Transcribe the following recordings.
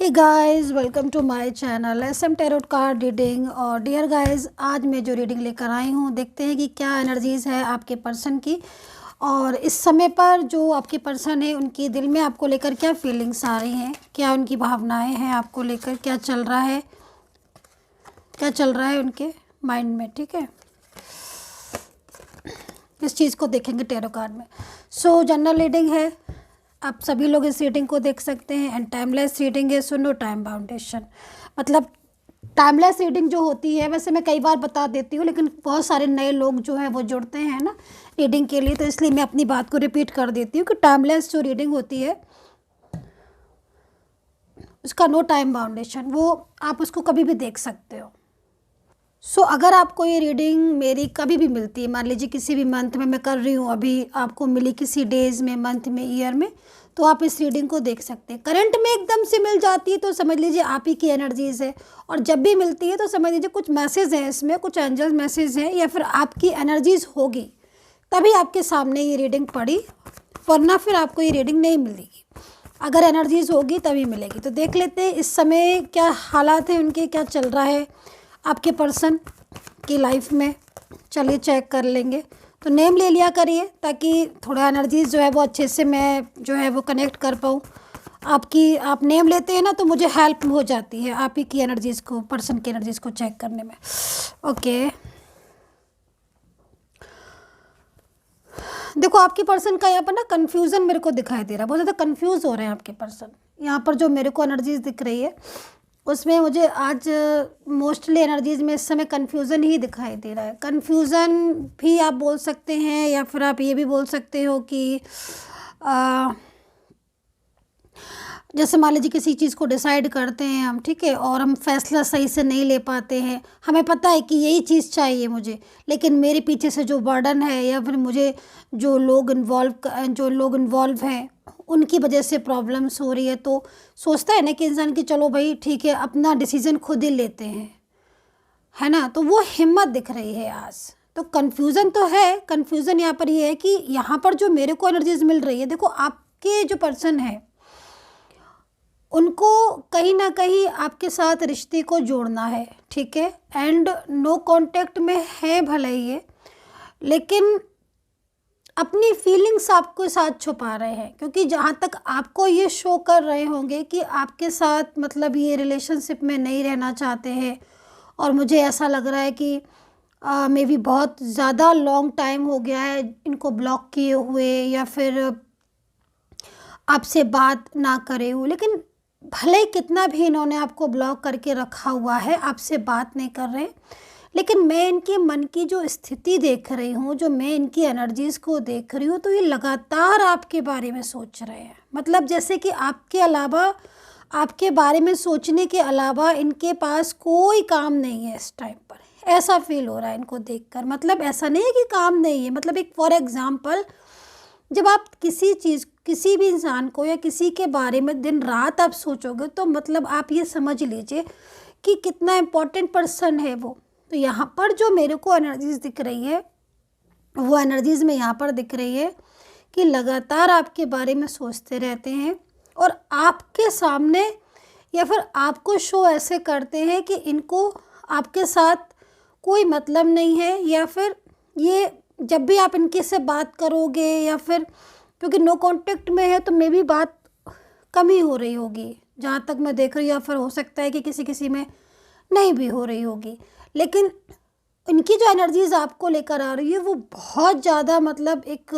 Hey guys, welcome to my channel SM tarot card reading. और dear guys, आज मैं जो रीडिंग लेकर आई हूँ, देखते हैं कि क्या एनर्जीज़ है आपके पर्सन की और इस समय पर जो आपके पर्सन है उनके दिल में आपको लेकर क्या फीलिंग्स आ रही हैं, क्या उनकी भावनाएं हैं आपको लेकर, क्या चल रहा है, उनके माइंड में। ठीक है, इस चीज़ को देखेंगे टैरो कार्ड में। सो जनरल रीडिंग है, आप सभी लोग इस रीडिंग को देख सकते हैं एंड टाइमलेस रीडिंग है, सो नो टाइम बाउंडेशन। मतलब टाइमलेस रीडिंग जो होती है, वैसे मैं कई बार बता देती हूँ लेकिन बहुत सारे नए लोग जो हैं वो जुड़ते हैं ना रीडिंग के लिए, तो इसलिए मैं अपनी बात को रिपीट कर देती हूँ कि टाइमलेस जो रीडिंग होती है उसका नो टाइम बाउंडेशन, वो आप उसको कभी भी देख सकते हो। सो अगर आपको ये रीडिंग मेरी कभी भी मिलती है, मान लीजिए किसी भी मंथ में मैं कर रही हूँ, अभी आपको मिली किसी डेज़ में, मंथ में, ईयर में, तो आप इस रीडिंग को देख सकते हैं। करंट में एकदम से मिल जाती है तो समझ लीजिए आप ही की एनर्जीज़ है, और जब भी मिलती है तो समझ लीजिए कुछ मैसेज हैं इसमें, कुछ एंजल मैसेज हैं या फिर आपकी एनर्जीज़ होगी, तभी आपके सामने ये रीडिंग पड़ी, वरना फिर आपको ये रीडिंग नहीं मिलेगी। अगर एनर्जीज़ होगी तभी मिलेगी। तो देख लेते हैं इस समय क्या हालात हैं उनके, क्या चल रहा है आपके पर्सन की लाइफ में। चलिए चेक कर लेंगे। तो नेम ले लिया करिए ताकि थोड़ा एनर्जीज़ जो है वो अच्छे से मैं जो है वो कनेक्ट कर पाऊँ। आप नेम लेते हैं ना तो मुझे हेल्प हो जाती है आप ही की एनर्जीज़ को, पर्सन की एनर्जीज़ को चेक करने में। ओके, देखो आपके पर्सन का यहाँ पर ना कन्फ्यूज़न मेरे को दिखाई दे रहा है, बहुत ज़्यादा कन्फ्यूज़ हो रहे हैं आपके पर्सन। यहाँ पर जो मेरे को एनर्जीज़ दिख रही है उसमें मुझे आज मोस्टली एनर्जीज़ में इस समय कन्फ्यूज़न ही दिखाई दे रहा है। कन्फ्यूज़न भी आप बोल सकते हैं या फिर आप ये भी बोल सकते हो कि जैसे मान लीजिए किसी चीज़ को डिसाइड करते हैं हम, ठीक है, और हम फैसला सही से नहीं ले पाते हैं। हमें पता है कि यही चीज़ चाहिए मुझे, लेकिन मेरे पीछे से जो बर्डन है या फिर मुझे जो लोग इन्वॉल्व हैं उनकी वजह से प्रॉब्लम्स हो रही है, तो सोचता है ना कि इंसान कि चलो भाई ठीक है, अपना डिसीज़न खुद ही लेते हैं, है ना। तो वो हिम्मत दिख रही है आज। तो कन्फ्यूज़न तो है, कन्फ्यूज़न यहाँ पर ये है कि यहाँ पर जो मेरे को एनर्जीज मिल रही है, देखो आपके जो पर्सन है उनको कहीं ना कहीं आपके साथ रिश्ते को जोड़ना है, ठीक है, एंड नो कांटेक्ट में है भले ही ये, लेकिन अपनी फीलिंग्स आपके साथ छुपा रहे हैं, क्योंकि जहाँ तक आपको ये शो कर रहे होंगे कि आपके साथ मतलब ये रिलेशनशिप में नहीं रहना चाहते हैं, और मुझे ऐसा लग रहा है कि मे बी बहुत ज़्यादा लॉन्ग टाइम हो गया है इनको ब्लॉक किए हुए या फिर आपसे बात ना करे हुए। लेकिन भले कितना भी इन्होंने आपको ब्लॉक करके रखा हुआ है, आपसे बात नहीं कर रहे, लेकिन मैं इनके मन की जो स्थिति देख रही हूँ, जो मैं इनकी एनर्जीज़ को देख रही हूँ, तो ये लगातार आपके बारे में सोच रहे हैं। मतलब जैसे कि आपके अलावा, आपके बारे में सोचने के अलावा इनके पास कोई काम नहीं है इस टाइम पर, ऐसा फील हो रहा है इनको देखकर। मतलब ऐसा नहीं है कि काम नहीं है, मतलब एक फॉर एग्ज़ाम्पल, जब आप किसी चीज़, किसी भी इंसान को या किसी के बारे में दिन रात आप सोचोगे, तो मतलब आप ये समझ लीजिए कि कितना इम्पोर्टेंट पर्सन है वो। तो यहाँ पर जो मेरे को एनर्जीज़ दिख रही है, वो एनर्जीज़ में यहाँ पर दिख रही है कि लगातार आपके बारे में सोचते रहते हैं, और आपके सामने या फिर आपको शो ऐसे करते हैं कि इनको आपके साथ कोई मतलब नहीं है, या फिर ये जब भी आप इनके से बात करोगे या फिर क्योंकि नो कांटेक्ट में है तो मे भी बात कम ही हो रही होगी जहाँ तक मैं देख रही हूँ, या फिर हो सकता है कि किसी किसी में नहीं भी हो रही होगी, लेकिन इनकी जो एनर्जीज़ आपको लेकर आ रही है वो बहुत ज़्यादा मतलब एक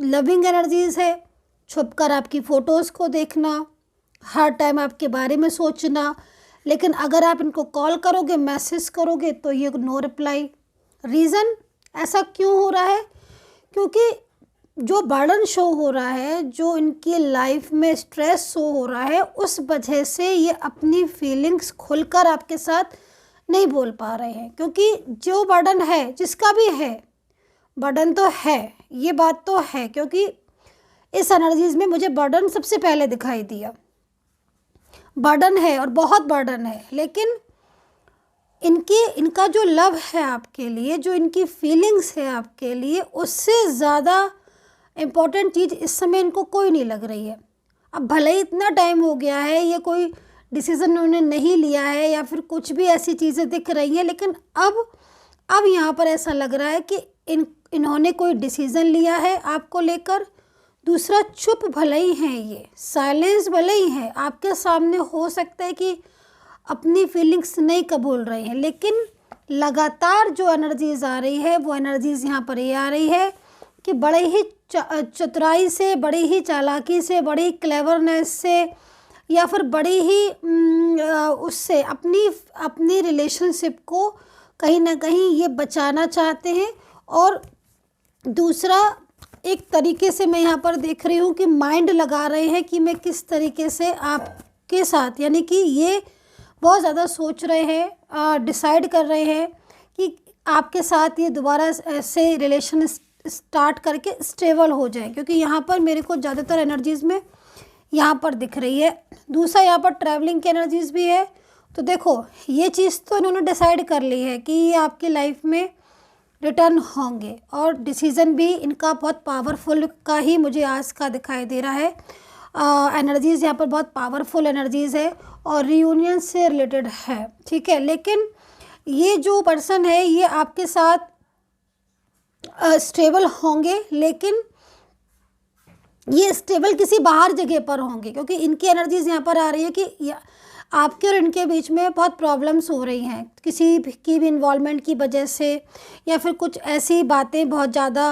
लविंग एनर्जीज़ है। छुपकर आपकी फ़ोटोज़ को देखना, हर टाइम आपके बारे में सोचना, लेकिन अगर आप इनको कॉल करोगे, मैसेज करोगे, तो ये नो रिप्लाई। रीज़न ऐसा क्यों हो रहा है? क्योंकि जो बर्डन शो हो रहा है, जो इनकी लाइफ में स्ट्रेस शो हो रहा है, उस वजह से ये अपनी फीलिंग्स खुलकर आपके साथ नहीं बोल पा रहे हैं। क्योंकि जो बर्डन है, जिसका भी है बर्डन, तो है, ये बात तो है, क्योंकि इस एनर्जीज़ में मुझे बर्डन सबसे पहले दिखाई दिया। बर्डन है और बहुत बर्डन है, लेकिन इनका जो लव है आपके लिए, जो इनकी फीलिंग्स है आपके लिए, उससे ज़्यादा इम्पोर्टेंट चीज़ इस समय इनको कोई नहीं लग रही है। अब भले ही इतना टाइम हो गया है, ये कोई डिसीज़न उन्होंने नहीं लिया है या फिर कुछ भी ऐसी चीज़ें दिख रही हैं, लेकिन अब यहाँ पर ऐसा लग रहा है कि इन्होंने कोई डिसीज़न लिया है आपको लेकर। दूसरा, चुप भले ही हैं, ये साइलेंस भले ही है आपके सामने, हो सकता है कि अपनी फीलिंग्स नहीं कबूल रहे हैं, लेकिन लगातार जो एनर्जीज आ रही है वो एनर्जीज यहाँ पर ये आ रही है कि बड़े ही चतुराई से, बड़ी ही चालाकी से, बड़ी क्लेवरनेस से, या फिर बड़ी ही उससे अपनी रिलेशनशिप को कहीं ना कहीं ये बचाना चाहते हैं। और दूसरा, एक तरीके से मैं यहाँ पर देख रही हूँ कि माइंड लगा रहे हैं कि मैं किस तरीके से आपके साथ, यानी कि ये बहुत ज़्यादा सोच रहे हैं, डिसाइड कर रहे हैं कि आपके साथ ये दोबारा से रिलेशन स्टार्ट करके स्टेबल हो जाए, क्योंकि यहाँ पर मेरे को ज़्यादातर एनर्जीज़ में यहाँ पर दिख रही है। दूसरा, यहाँ पर ट्रैवलिंग की एनर्जीज़ भी है। तो देखो, ये चीज़ तो इन्होंने डिसाइड कर ली है कि ये आपकी लाइफ में रिटर्न होंगे, और डिसीज़न भी इनका बहुत पावरफुल का ही मुझे आज का दिखाई दे रहा है। एनर्जीज़ यहाँ पर बहुत पावरफुल एनर्जीज़ है और रियूनियन से रिलेटेड है, ठीक है। लेकिन ये जो पर्सन है ये आपके साथ स्टेबल होंगे, लेकिन ये स्टेबल किसी बाहर जगह पर होंगे, क्योंकि इनकी एनर्जीज़ यहाँ पर आ रही है कि आपके और इनके बीच में बहुत प्रॉब्लम्स हो रही हैं किसी की भी इन्वॉल्वमेंट की वजह से, या फिर कुछ ऐसी बातें बहुत ज़्यादा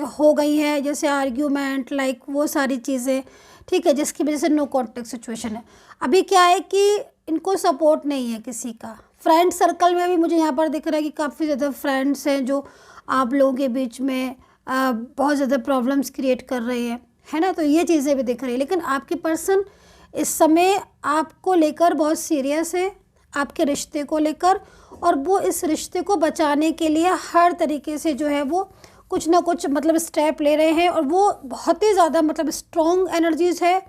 हो गई हैं, जैसे आर्ग्यूमेंट, लाइक वो सारी चीज़ें, ठीक है, जिसकी वजह से नो कॉन्टेक्ट सिचुएशन है। अभी क्या है कि इनको सपोर्ट नहीं है किसी का। फ्रेंड सर्कल में भी मुझे यहाँ पर दिख रहा है कि काफ़ी ज़्यादा फ्रेंड्स हैं जो आप लोगों के बीच में बहुत ज़्यादा प्रॉब्लम्स क्रिएट कर रहे हैं, है ना। तो ये चीज़ें भी दिख रही है, लेकिन आपके पर्सन इस समय आपको लेकर बहुत सीरियस है, आपके रिश्ते को लेकर, और वो इस रिश्ते को बचाने के लिए हर तरीके से जो है वो कुछ ना कुछ मतलब स्टेप ले रहे हैं। और वो बहुत ही ज़्यादा मतलब स्ट्रॉन्ग एनर्जीज़ है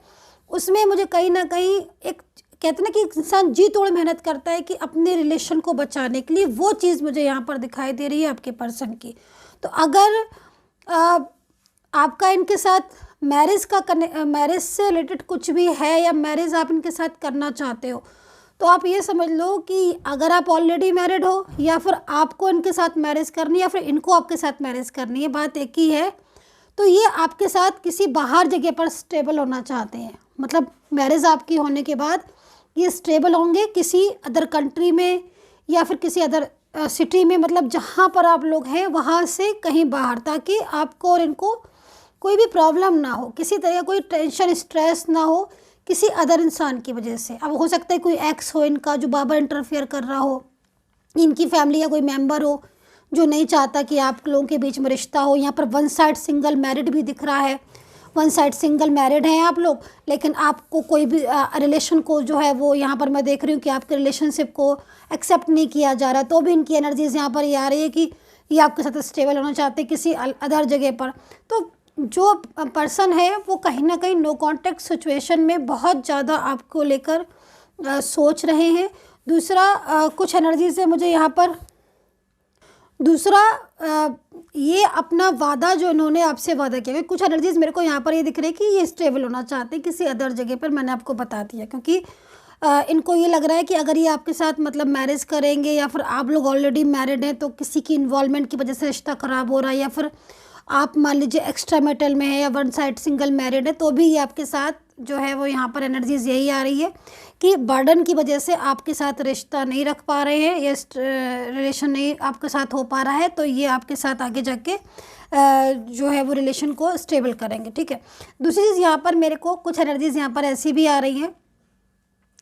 उसमें। मुझे कहीं ना कहीं एक कहते हैं ना कि इंसान जी तोड़ मेहनत करता है कि अपने रिलेशन को बचाने के लिए, वो चीज़ मुझे यहाँ पर दिखाई दे रही है आपके पर्सन की। तो अगर आपका इनके साथ मैरिज से रिलेटेड कुछ भी है, या मैरिज आप इनके साथ करना चाहते हो, तो आप ये समझ लो कि अगर आप ऑलरेडी मैरिड हो, या फिर आपको इनके साथ मैरिज करनी है, या फिर इनको आपके साथ मैरिज करनी है, बात एक ही है। तो ये आपके साथ किसी बाहर जगह पर स्टेबल होना चाहते हैं, मतलब मैरिज आपकी होने के बाद ये स्टेबल होंगे किसी अदर कंट्री में, या फिर किसी अदर सिटी में, मतलब जहाँ पर आप लोग हैं वहाँ से कहीं बाहर, ताकि आपको और इनको कोई भी प्रॉब्लम ना हो, किसी तरह कोई टेंशन स्ट्रेस ना हो किसी अदर इंसान की वजह से। अब हो सकता है कोई एक्स हो इनका जो बार बार इंटरफेयर कर रहा हो, इनकी फैमिली या कोई मेंबर हो जो नहीं चाहता कि आप लोगों के बीच में रिश्ता हो। यहाँ पर वन साइड सिंगल मैरिड भी दिख रहा है, वन साइड सिंगल मैरिड हैं आप लोग, लेकिन आपको कोई भी रिलेशन को जो है वो यहाँ पर मैं देख रही हूँ कि आपके रिलेशनशिप को एक्सेप्ट नहीं किया जा रहा, तो भी इनकी एनर्जीज़ यहाँ पर ये आ रही है कि ये आपके साथ स्टेबल होना चाहते हैं किसी अदर जगह पर। तो जो पर्सन है वो कहीं ना कहीं नो कॉन्टेक्ट सिचुएशन में बहुत ज़्यादा आपको लेकर सोच रहे हैं। दूसरा, कुछ एनर्जीज है मुझे यहाँ पर, दूसरा ये अपना वादा जो इन्होंने आपसे वादा किया है, कुछ एनर्जीज मेरे को यहाँ पर ये दिख रही है कि ये स्टेबल होना चाहते हैं किसी अदर जगह पर, मैंने आपको बता दिया, क्योंकि इनको ये लग रहा है कि अगर ये आपके साथ मतलब मैरिज करेंगे, या फिर आप लोग ऑलरेडी मैरिड हैं, तो किसी की इन्वॉल्वमेंट की वजह से रिश्ता ख़राब हो रहा है, या फिर आप मान लीजिए एक्स्ट्रा मैरिटल में है या वन साइड सिंगल मैरिड है, तो भी ये आपके साथ जो है वो यहाँ पर एनर्जीज यही आ रही है कि बर्डन की वजह से आपके साथ रिश्ता नहीं रख पा रहे हैं, या रिलेशन नहीं आपके साथ हो पा रहा है, तो ये आपके साथ आगे जाके जो है वो रिलेशन को स्टेबल करेंगे, ठीक है। दूसरी चीज़ यहाँ पर मेरे को कुछ एनर्जीज यहाँ पर ऐसी भी आ रही हैं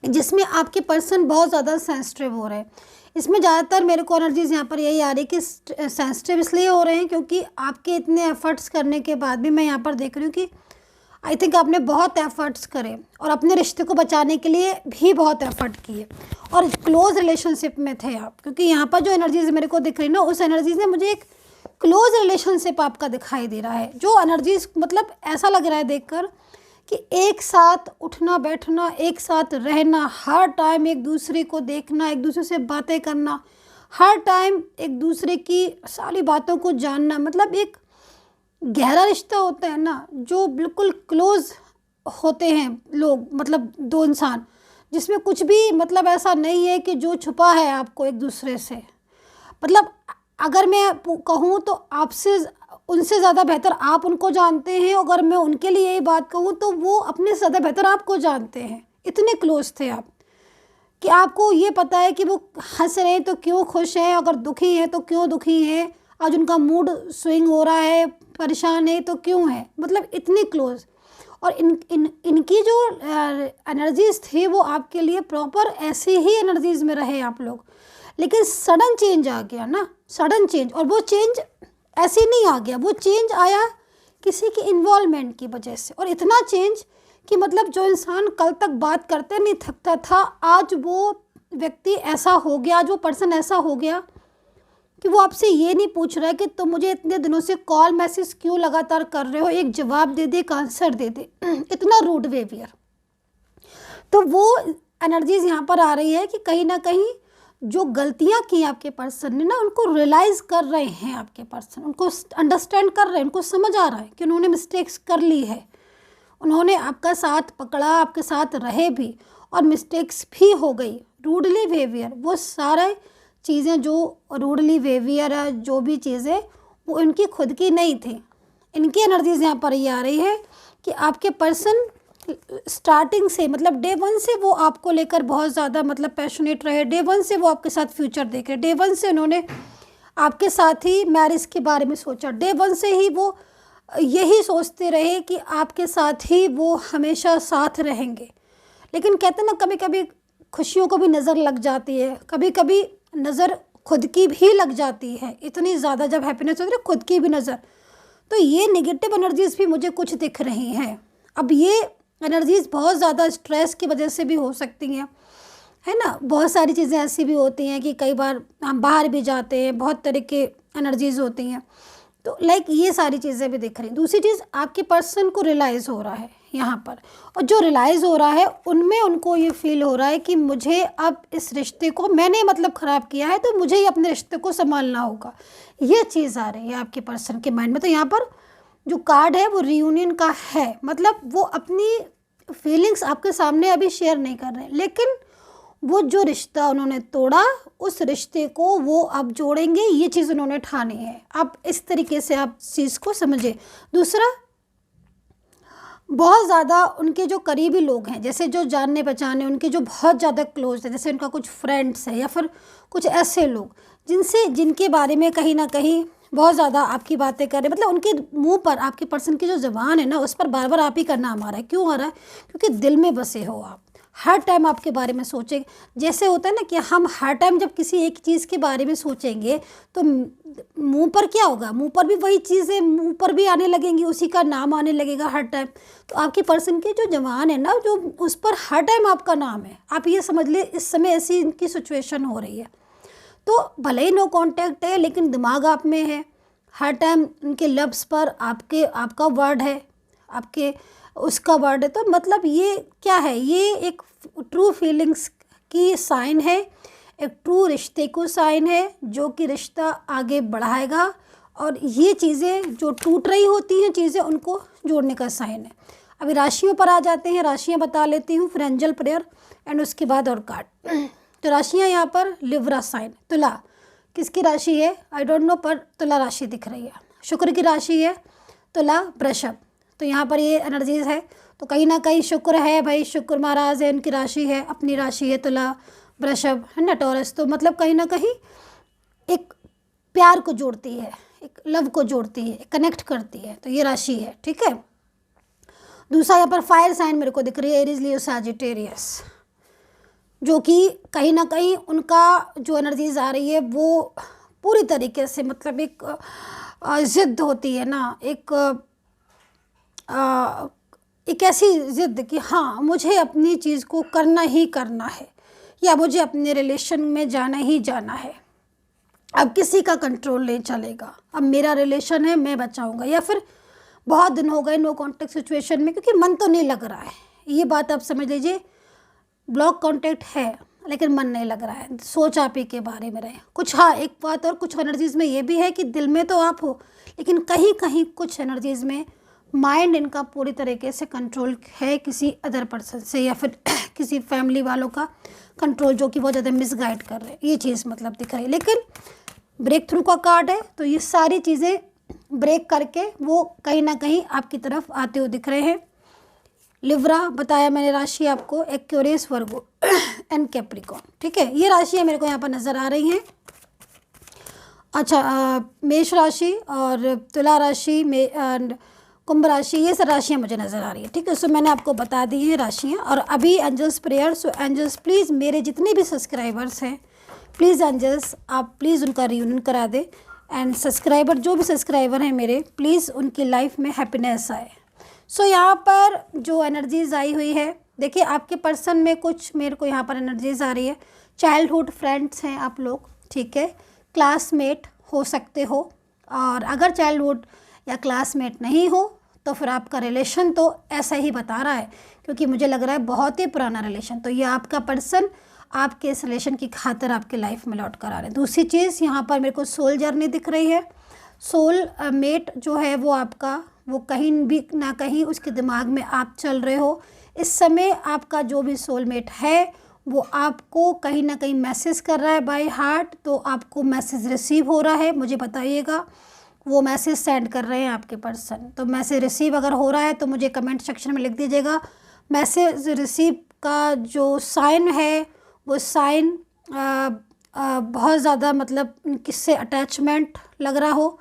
जिसमें आपके पर्सन बहुत ज़्यादा सेंसिटिव हो रहे हैं। इसमें ज़्यादातर मेरे को एनर्जीज़ यहाँ पर यही आ रही है कि सेंसिटिव इसलिए हो रहे हैं क्योंकि आपके इतने एफर्ट्स करने के बाद भी मैं यहाँ पर देख रही हूँ कि आई थिंक आपने बहुत एफर्ट्स करे और अपने रिश्ते को बचाने के लिए भी बहुत एफर्ट किए और क्लोज रिलेशनशिप में थे आप, क्योंकि यहाँ पर जो एनर्जीज़ मेरे को दिख रही ना, उस एनर्जीज़ में मुझे एक क्लोज रिलेशनशिप आपका दिखाई दे रहा है। जो एनर्जीज़ मतलब ऐसा लग रहा है देखकर कि एक साथ उठना बैठना, एक साथ रहना, हर टाइम एक दूसरे को देखना, एक दूसरे से बातें करना, हर टाइम एक दूसरे की सारी बातों को जानना, मतलब एक गहरा रिश्ता होता है ना जो बिल्कुल क्लोज होते हैं लोग, मतलब दो इंसान, जिसमें कुछ भी मतलब ऐसा नहीं है कि जो छुपा है आपको एक दूसरे से। मतलब अगर मैं कहूँ तो आपसे उनसे ज़्यादा बेहतर आप उनको जानते हैं, अगर मैं उनके लिए यही बात कहूँ तो वो अपने से ज़्यादा बेहतर आपको जानते हैं। इतने क्लोज थे आप कि आपको ये पता है कि वो हंस रहे हैं तो क्यों खुश हैं, अगर दुखी हैं तो क्यों दुखी हैं, आज उनका मूड स्विंग हो रहा है, परेशान है तो क्यों है, मतलब इतनी क्लोज। और इनकी जो एनर्जीज थी वो आपके लिए प्रॉपर ऐसे ही एनर्जीज में रहे आप लोग। लेकिन सडन चेंज आ गया ना, सडन चेंज, और वो चेंज ऐसे नहीं आ गया, वो चेंज आया किसी की इन्वॉल्वमेंट की वजह से। और इतना चेंज कि मतलब जो इंसान कल तक बात करते नहीं थकता था, आज वो व्यक्ति ऐसा हो गया, आज वो पर्सन ऐसा हो गया कि वो आपसे ये नहीं पूछ रहा है कि तुम मुझे इतने दिनों से कॉल मैसेज क्यों लगातार कर रहे हो, एक जवाब दे दे, एक आंसर दे दे। इतना रूड बिहेवियर। तो वो एनर्जीज यहाँ पर आ रही है कि कहीं ना कहीं जो गलतियाँ की आपके पर्सन ने ना, उनको रियलाइज़ कर रहे हैं आपके पर्सन, उनको अंडरस्टैंड कर रहे हैं, उनको समझ आ रहा है कि उन्होंने मिस्टेक्स कर ली है, उन्होंने आपका साथ पकड़ा, आपके साथ रहे भी, और मिस्टेक्स भी हो गई। रूडली बिहेवियर, वो सारे चीज़ें जो रूडली बिहेवियर है, जो भी चीज़ें, वो इनकी खुद की नहीं थी। इनकी एनर्जीज यहाँ पर ये आ रही है कि आपके पर्सन स्टार्टिंग से, मतलब डे वन से वो आपको लेकर बहुत ज़्यादा मतलब पैशनेट रहे, डे वन से वो आपके साथ फ्यूचर देखे, डे वन से उन्होंने आपके साथ ही मैरिज के बारे में सोचा, डे वन से ही वो यही सोचते रहे कि आपके साथ ही वो हमेशा साथ रहेंगे। लेकिन कहते ना, कभी कभी खुशियों को भी नज़र लग जाती है, कभी कभी नज़र खुद की भी लग जाती है, इतनी ज़्यादा जब हैप्पीनेस होती है खुद की भी नज़र। तो ये नेगेटिव एनर्जीज़ भी मुझे कुछ दिख रही हैं। अब ये एनर्जीज़ बहुत ज़्यादा स्ट्रेस की वजह से भी हो सकती हैं, है ना। बहुत सारी चीज़ें ऐसी भी होती हैं कि कई बार हम बाहर भी जाते हैं, बहुत तरह के एनर्जीज़ होती हैं। तो लाइक ये सारी चीज़ें भी दिख रही। दूसरी चीज़, आपके पर्सन को रियलाइज़ हो रहा है यहाँ पर, और जो रियलाइज़ हो रहा है उनमें उनको ये फील हो रहा है कि मुझे अब इस रिश्ते को, मैंने मतलब ख़राब किया है तो मुझे ही अपने रिश्ते को संभालना होगा। ये चीज़ आ रही है आपके पर्सन के माइंड में। तो यहाँ पर जो कार्ड है वो रियूनियन का है, मतलब वो अपनी फीलिंग्स आपके सामने अभी शेयर नहीं कर रहे हैं, लेकिन वो जो रिश्ता उन्होंने तोड़ा, उस रिश्ते को वो अब जोड़ेंगे, ये चीज़ उन्होंने ठानी है। आप इस तरीके से आप चीज़ को समझे। दूसरा, बहुत ज़्यादा उनके जो करीबी लोग हैं, जैसे जो जानने पहचाने, उनके जो बहुत ज़्यादा क्लोज है, जैसे उनका कुछ फ्रेंड्स है या फिर कुछ ऐसे लोग जिनके बारे में कहीं ना कहीं बहुत ज़्यादा आपकी बातें कर रहे, मतलब उनके मुंह पर, आपके पर्सन की जो ज़बान है ना, उस पर बार बार आप ही का नाम आ रहा है। क्यों आ रहा है? क्योंकि दिल में बसे हो आप, हर टाइम आपके बारे में सोचें। जैसे होता है ना कि हम हर टाइम जब किसी एक चीज़ के बारे में सोचेंगे तो मुंह पर क्या होगा, मुंह पर भी वही चीज़ें मुंह पर भी आने लगेंगी, उसी का नाम आने लगेगा हर टाइम। तो आपके पर्सन की जो जवान है ना, जो उस पर हर टाइम आपका नाम है। आप ये समझ ले, इस समय ऐसी इनकी सिचुएशन हो रही है। तो भले ही नो कांटेक्ट है, लेकिन दिमाग आप में है, हर टाइम उनके लफ्ज़ पर आपका वर्ड है, आपके उसका वर्ड है। तो मतलब ये क्या है, ये एक ट्रू फीलिंग्स की साइन है, एक ट्रू रिश्ते को साइन है, जो कि रिश्ता आगे बढ़ाएगा। और ये चीज़ें जो टूट रही होती हैं चीज़ें, उनको जोड़ने का साइन है। अभी राशियों पर आ जाते हैं, राशियाँ बता लेती हूँ, फिर एंजल प्रेयर एंड उसके बाद और कार्ड। तो राशियाँ यहाँ पर, लिब्रा साइन, तुला किसकी राशि है आई डोंट नो, पर तुला राशि दिख रही है। शुक्र की राशि है तुला, वृषभ। तो यहाँ पर ये एनर्जीज है, तो कहीं ना कहीं शुक्र है भाई, शुक्र महाराज है, उनकी राशि है, अपनी राशि है तुला, वृषभ है ना, टॉरस। तो मतलब कहीं ना कहीं एक प्यार को जोड़ती है, एक लव को जोड़ती है, कनेक्ट करती है। तो ये राशि है, ठीक है। दूसरा यहाँ पर फायर साइन मेरे को दिख रही है, एरीज, लियो, सैजिटेरियस, जो कि कहीं ना कहीं उनका जो एनर्जीज आ रही है वो पूरी तरीके से, मतलब एक ज़िद्द होती है ना, एक ऐसी ज़िद्द कि हाँ मुझे अपनी चीज़ को करना ही करना है, या मुझे अपने रिलेशन में जाना ही जाना है, अब किसी का कंट्रोल नहीं चलेगा, अब मेरा रिलेशन है, मैं बचाऊंगा। या फिर बहुत दिन हो गए नो कांटेक्ट सिचुएशन में, क्योंकि मन तो नहीं लग रहा है, ये बात आप समझ लीजिए। ब्लॉक कांटेक्ट है लेकिन मन नहीं लग रहा है, सोच आप ही के बारे में रहे कुछ। हाँ, एक बात और, कुछ एनर्जीज़ में ये भी है कि दिल में तो आप हो, लेकिन कहीं कहीं कुछ एनर्जीज़ में माइंड इनका पूरी तरीके से कंट्रोल है किसी अदर पर्सन से, या फिर किसी फैमिली वालों का कंट्रोल जो कि बहुत ज़्यादा मिसगाइड कर रहे हैं, ये चीज़ मतलब दिख रही है। लेकिन ब्रेक थ्रू का कार्ड है, तो ये सारी चीज़ें ब्रेक करके वो कहीं ना कहीं आपकी तरफ आते हुए दिख रहे हैं। लिब्रा बताया मैंने राशि आपको, एक्वेरियस, वर्गो एंड कैप्रिकॉर्न, ठीक है, ये राशियाँ मेरे को यहाँ पर नज़र आ रही हैं। अच्छा, मेष राशि और तुला राशि में कुंभ राशि, ये सब राशियाँ मुझे नज़र आ रही है, ठीक है। सो मैंने आपको बता दी हैं राशियाँ। और अभी angels prayer, so angels please मेरे जितने भी सब्सक्राइबर्स हैं, प्लीज़ एंजल्स आप प्लीज़ उनका रियूनियन करा दें। एंड सब्सक्राइबर, जो भी सब्सक्राइबर हैं मेरे, प्लीज़ उनकी लाइफ में हैप्पीनेस आए। सो यहाँ पर जो एनर्जीज़ आई हुई है, देखिए आपके पर्सन में कुछ मेरे को यहाँ पर एनर्जीज़ आ रही है। चाइल्डहुड फ्रेंड्स हैं आप लोग, ठीक है, क्लासमेट हो सकते हो, और अगर चाइल्डहुड या क्लासमेट नहीं हो तो फिर आपका रिलेशन तो ऐसा ही बता रहा है, क्योंकि मुझे लग रहा है बहुत ही पुराना रिलेशन। तो ये आपका पर्सन आपके इस रिलेशन की खातिर आपके लाइफ में लौट कर आ रहे हैं। दूसरी चीज़ यहाँ पर मेरे को सोल जर्नी दिख रही है। सोल मेट जो है वो आपका, वो कहीं भी ना कहीं उसके दिमाग में आप चल रहे हो। इस समय आपका जो भी सोलमेट है वो आपको कहीं ना कहीं मैसेज कर रहा है बाय हार्ट, तो आपको मैसेज रिसीव हो रहा है। मुझे बताइएगा वो मैसेज सेंड कर रहे हैं आपके पर्सन, तो मैसेज रिसीव अगर हो रहा है तो मुझे कमेंट सेक्शन में लिख दीजिएगा। मैसेज रिसीव का जो साइन है वो साइन बहुत ज़्यादा मतलब किससे अटैचमेंट लग रहा हो,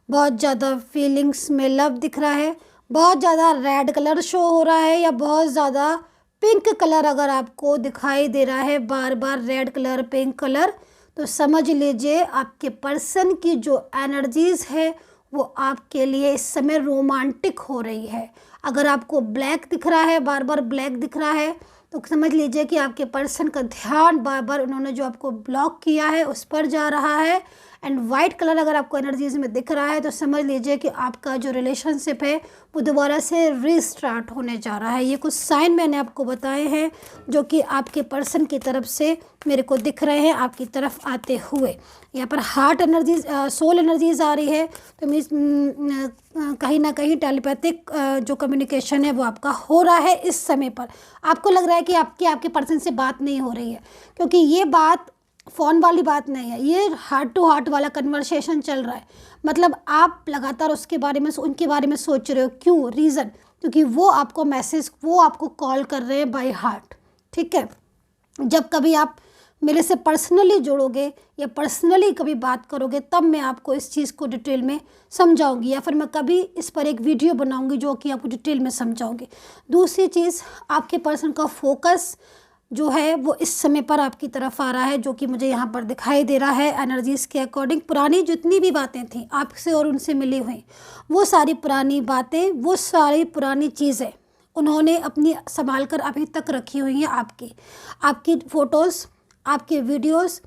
बहुत ज़्यादा फीलिंग्स में लव दिख रहा है, बहुत ज़्यादा रेड कलर शो हो रहा है, या बहुत ज़्यादा पिंक कलर अगर आपको दिखाई दे रहा है बार बार, रेड कलर, पिंक कलर, तो समझ लीजिए आपके पर्सन की जो एनर्जीज़ है वो आपके लिए इस समय रोमांटिक हो रही है। अगर आपको ब्लैक दिख रहा है, बार बार ब्लैक दिख रहा है, तो समझ लीजिए कि आपके पर्सन का ध्यान बार बार उन्होंने जो आपको ब्लॉक किया है उस पर जा रहा है। एंड वाइट कलर अगर आपको एनर्जीज में दिख रहा है तो समझ लीजिए कि आपका जो रिलेशनशिप है वो दोबारा से रीस्टार्ट होने जा रहा है। ये कुछ साइन मैंने आपको बताए हैं जो कि आपके पर्सन की तरफ से मेरे को दिख रहे हैं आपकी तरफ आते हुए। यहाँ पर हार्ट एनर्जीज, सोल एनर्जीज आ रही है, तो मीन्स कहीं ना कहीं टेलीपैथिक जो कम्युनिकेशन है वो आपका हो रहा है इस समय पर। आपको लग रहा है कि आपके पर्सन से बात नहीं हो रही है, क्योंकि ये बात फ़ोन वाली बात नहीं है, ये हार्ट टू हार्ट वाला कन्वर्सेशन चल रहा है। मतलब आप लगातार उसके बारे में, उनके बारे में सोच रहे हो। क्यों? रीज़न, क्योंकि वो आपको मैसेज, वो आपको कॉल कर रहे हैं बाय हार्ट, ठीक है। जब कभी आप मेरे से पर्सनली जुड़ोगे या पर्सनली कभी बात करोगे तब मैं आपको इस चीज़ को डिटेल में समझाऊंगी, या फिर मैं कभी इस पर एक वीडियो बनाऊंगी जो कि आपको डिटेल में समझाऊंगी। दूसरी चीज़, आपके पर्सन का फोकस जो है वो इस समय पर आपकी तरफ आ रहा है, जो कि मुझे यहाँ पर दिखाई दे रहा है एनर्जीज़ के अकॉर्डिंग। पुरानी जितनी भी बातें थी आपसे और उनसे मिली हुई, वो सारी पुरानी बातें, वो सारी पुरानी चीज़ें उन्होंने अपनी संभाल कर अभी तक रखी हुई हैं। आपकी फ़ोटोज़, आपके वीडियोस,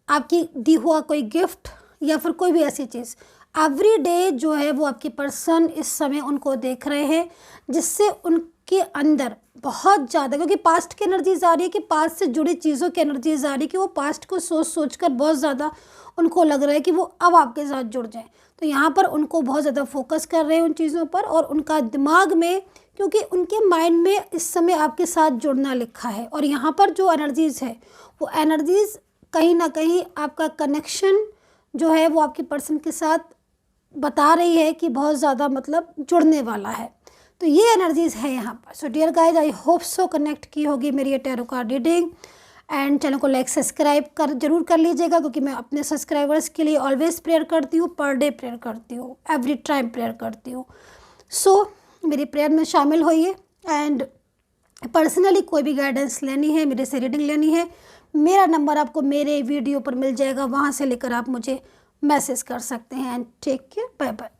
आपकी दी हुआ कोई गिफ्ट या फिर कोई भी ऐसी चीज़, एवरी डे जो है वो आपके पर्सन इस समय उनको देख रहे हैं, जिससे उनके अंदर बहुत ज़्यादा, क्योंकि पास्ट की एनर्जीज आ रही है कि पास्ट से जुड़ी चीज़ों की एनर्जीज आ रही है कि वो पास्ट को सोच सोच कर बहुत ज़्यादा उनको लग रहा है कि वो अब आपके साथ जुड़ जाएं। तो यहाँ पर उनको बहुत ज़्यादा फोकस कर रहे हैं उन चीज़ों पर, और उनका दिमाग में, क्योंकि उनके माइंड में इस समय आपके साथ जुड़ना लिखा है। और यहाँ पर जो एनर्जीज़ है वो एनर्जीज़ कहीं ना कहीं आपका कनेक्शन जो है वो आपके पर्सन के साथ बता रही है कि बहुत ज़्यादा मतलब जुड़ने वाला है। तो ये एनर्जीज़ है यहाँ पर। So dear guys, I hope so connect की होगी मेरी ये tarot card reading. And channel को लाइक सब्सक्राइब जरूर कर लीजिएगा, क्योंकि मैं अपने सब्सक्राइबर्स के लिए ऑलवेज प्रेयर करती हूँ, पर डे प्रेयर करती हूँ, एवरी टाइम प्रेयर करती हूँ। सो मेरी प्रेयर में शामिल होइए। एंड पर्सनली कोई भी गाइडेंस लेनी है, मेरे से रीडिंग लेनी है, मेरा नंबर आपको मेरे वीडियो पर मिल जाएगा, वहाँ से लेकर आप मुझे मैसेज कर सकते हैं। And take care, bye bye.